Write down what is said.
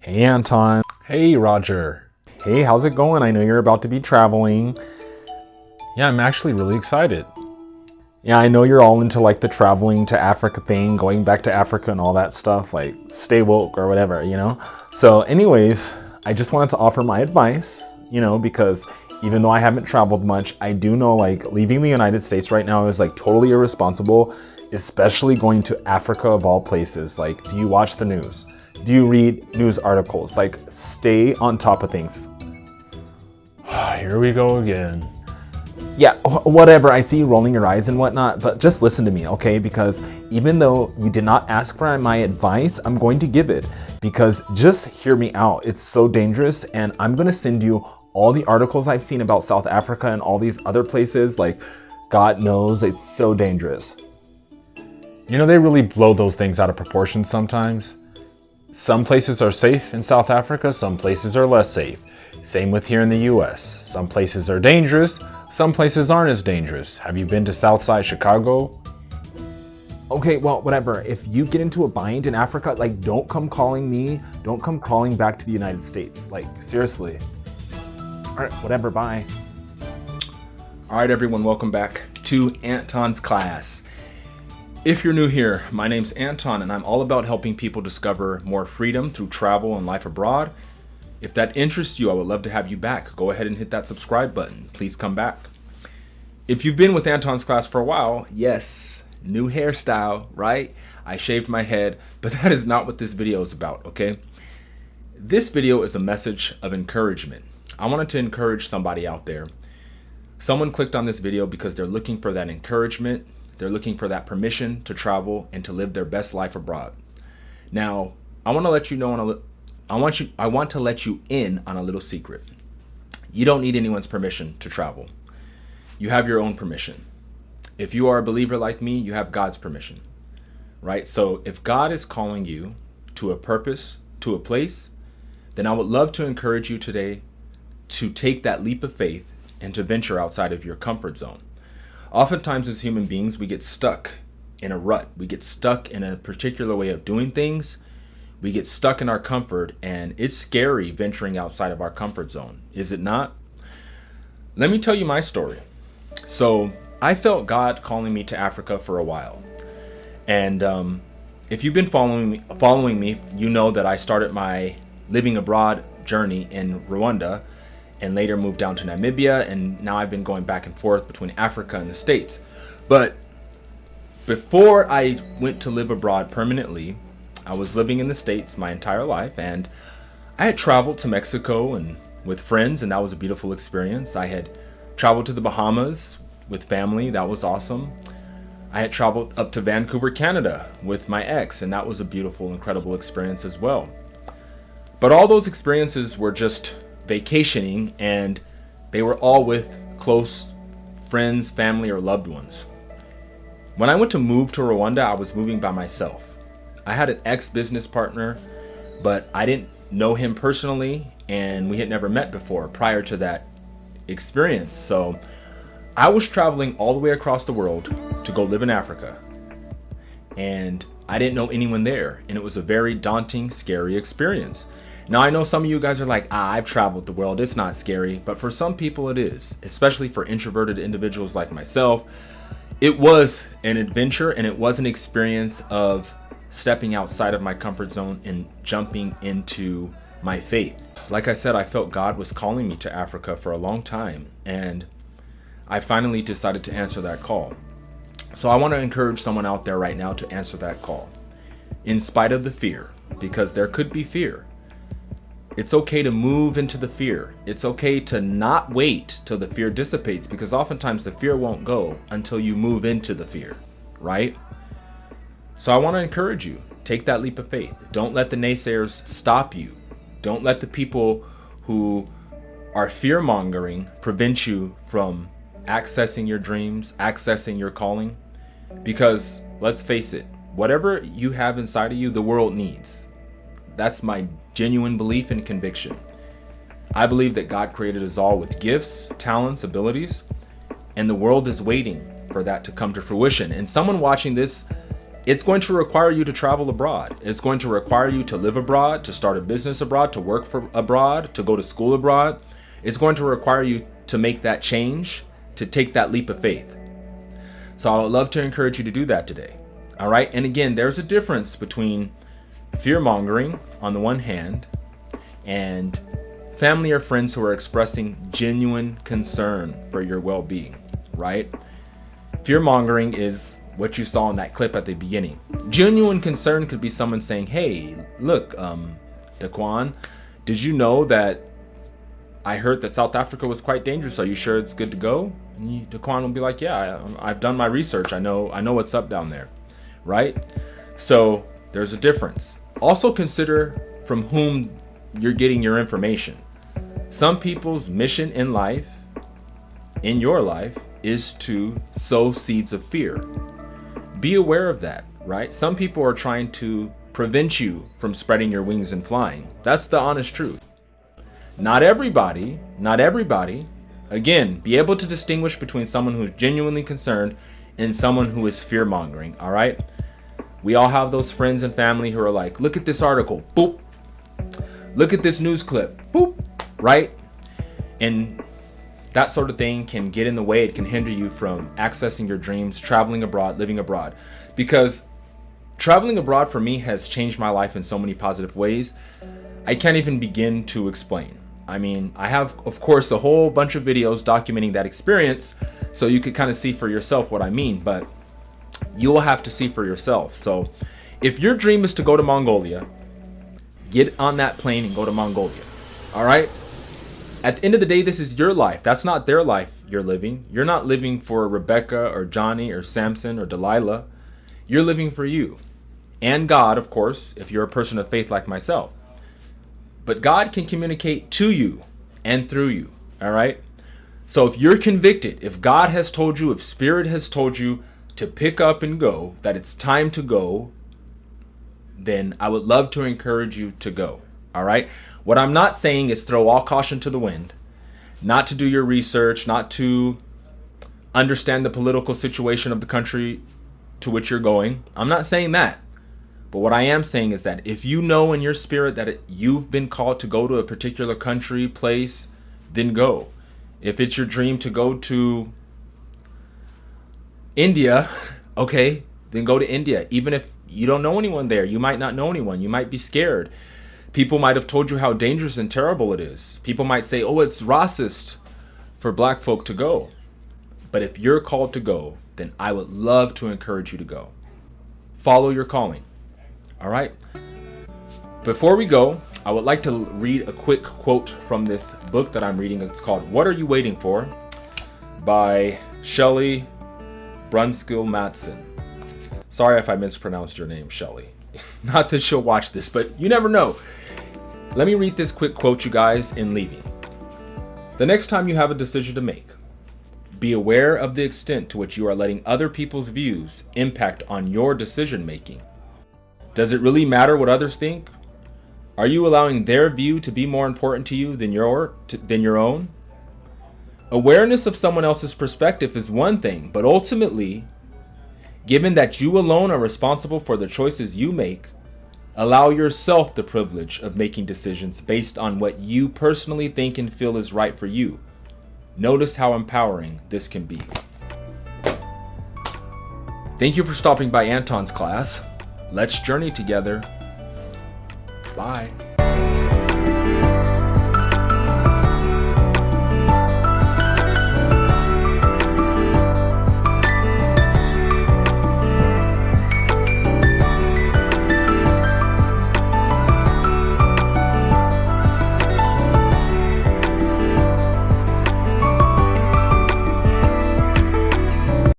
Hey Anton. Hey Roger. Hey, how's it going? I know you're about to be traveling. Yeah, I'm actually really excited. Yeah, I know you're all into like the traveling to Africa thing, going back to Africa and all that stuff, like stay woke or whatever. So, anyways, I just wanted to offer my advice, because even though I haven't traveled much, I do know like leaving the United States right now is like totally irresponsible, especially going to Africa of all places. Like, do you watch the news? Do you read news articles? Like, stay on top of things. Here we go again. Yeah, whatever. I see you rolling your eyes and whatnot, but just listen to me, okay? Because even though you did not ask for my advice, I'm going to give it. Because just hear me out. It's so dangerous, and I'm going to send you all the articles I've seen about South Africa and all these other places. Like, God knows it's so dangerous. You know, they really blow those things out of proportion sometimes. Some places are safe in South Africa, some places are less safe. Same with here in the US. Some places are dangerous, some places aren't as dangerous. Have you been to Southside Chicago? Okay, well, whatever. If you get into a bind in Africa, like, don't come calling me. Don't come crawling back to the United States. Like, seriously. All right, whatever, bye. All right, everyone, welcome back to Anton's class. If you're new here, my name's Anton, and I'm all about helping people discover more freedom through travel and life abroad. If that interests you, I would love to have you back. Go ahead and hit that subscribe button. Please come back. If you've been with Anton's class for a while, yes, new hairstyle, right? I shaved my head, but that is not what this video is about, okay? This video is a message of encouragement. I wanted to encourage somebody out there. Someone clicked on this video because they're looking for that encouragement. They're looking for that permission to travel and to live their best life abroad. Now, I want to let you know I want to let you in on a little secret. You don't need anyone's permission to travel. You have your own permission. If you are a believer like me, you have God's permission, right? So if God is calling you to a purpose, to a place, then I would love to encourage you today to take that leap of faith and to venture outside of your comfort zone. Oftentimes as human beings, we get stuck in a rut. We get stuck in a particular way of doing things. We get stuck in our comfort, and it's scary venturing outside of our comfort zone, is it not? Let me tell you my story. So I felt God calling me to Africa for a while. And if you've been following me, you know that I started my living abroad journey in Rwanda and later moved down to Namibia, and now I've been going back and forth between Africa and the States. But before I went to live abroad permanently, I was living in the States my entire life, and I had traveled to Mexico and with friends, and that was a beautiful experience. I had traveled to the Bahamas with family. That was awesome. I had traveled up to Vancouver, Canada with my ex, and that was a beautiful, incredible experience as well. But all those experiences were just vacationing, and they were all with close friends, family, or loved ones. When I went to move to Rwanda, I was moving by myself. I had an ex-business partner, but I didn't know him personally, and we had never met before prior to that experience. So I was traveling all the way across the world to go live in Africa, and I didn't know anyone there, and it was a very daunting, scary experience. Now, I know some of you guys are like, I've traveled the world, it's not scary, but for some people it is, especially for introverted individuals like myself. It was an adventure, and it was an experience of stepping outside of my comfort zone and jumping into my faith. Like I said, I felt God was calling me to Africa for a long time, and I finally decided to answer that call. So I want to encourage someone out there right now to answer that call, in spite of the fear, because there could be fear. It's okay to move into the fear. It's okay to not wait till the fear dissipates, because oftentimes the fear won't go until you move into the fear, right? So I want to encourage you, take that leap of faith. Don't let the naysayers stop you. Don't let the people who are fear-mongering prevent you from accessing your dreams, accessing your calling. Because let's face it, whatever you have inside of you, the world needs. That's my genuine belief and conviction. I believe that God created us all with gifts, talents, abilities, and the world is waiting for that to come to fruition. And someone watching this it's going to require you to travel abroad. It's going to require you to live abroad, to start a business abroad, to work for abroad, to go to school abroad. It's going to require you to make that change, to take that leap of faith. So I would love to encourage you to do that today. All right. And again, there's a difference between fear mongering on the one hand and family or friends who are expressing genuine concern for your well-being, right? Fear mongering is what you saw in that clip at the beginning. Genuine concern could be someone saying, hey, look, Daquan, did you know that I heard that South Africa was quite dangerous. Are you sure it's good to go? And Daquan will be like, yeah, I've done my research. I know what's up down there, right? So there's a difference. Also consider from whom you're getting your information. Some people's mission in life, in your life, is to sow seeds of fear. Be aware of that, right? Some people are trying to prevent you from spreading your wings and flying. That's the honest truth. Not everybody. Again, be able to distinguish between someone who's genuinely concerned and someone who is fear-mongering, all right? We all have those friends and family who are like, look at this article, boop. Look at this news clip, boop, right? And that sort of thing can get in the way. It can hinder you from accessing your dreams, traveling abroad, living abroad. Because traveling abroad for me has changed my life in so many positive ways. I can't even begin to explain. I mean, I have, of course, a whole bunch of videos documenting that experience, so you could kind of see for yourself what I mean, but you will have to see for yourself. So if your dream is to go to Mongolia, get on that plane and go to Mongolia. All right? At the end of the day, this is your life. That's not their life you're living. You're not living for Rebecca or Johnny or Samson or Delilah. You're living for you. And God, of course, if you're a person of faith like myself. But God can communicate to you and through you. All right? So if you're convicted, if God has told you, if Spirit has told you to pick up and go, that it's time to go, then I would love to encourage you to go. All right? What I'm not saying is throw all caution to the wind, not to do your research, not to understand the political situation of the country to which you're going. I'm not saying that. But what I am saying is that if you know in your spirit that you've been called to go to a particular country, place, then go. If it's your dream to go to India, okay, then go to India. Even if you don't know anyone there, you might not know anyone. You might be scared. People might have told you how dangerous and terrible it is. People might say, oh, it's racist for black folk to go. But if you're called to go, then I would love to encourage you to go. Follow your calling. All right? Before we go, I would like to read a quick quote from this book that I'm reading. It's called What Are You Waiting For? By Shelley Brunskill Matson. Sorry if I mispronounced your name, Shelley. Not that she'll watch this, but you never know. Let me read this quick quote, you guys, in leaving. The next time you have a decision to make, be aware of the extent to which you are letting other people's views impact on your decision making. Does it really matter what others think? Are you allowing their view to be more important to you than your own? Awareness of someone else's perspective is one thing, but ultimately, given that you alone are responsible for the choices you make, allow yourself the privilege of making decisions based on what you personally think and feel is right for you. Notice how empowering this can be. Thank you for stopping by Anton's class. Let's journey together. Bye.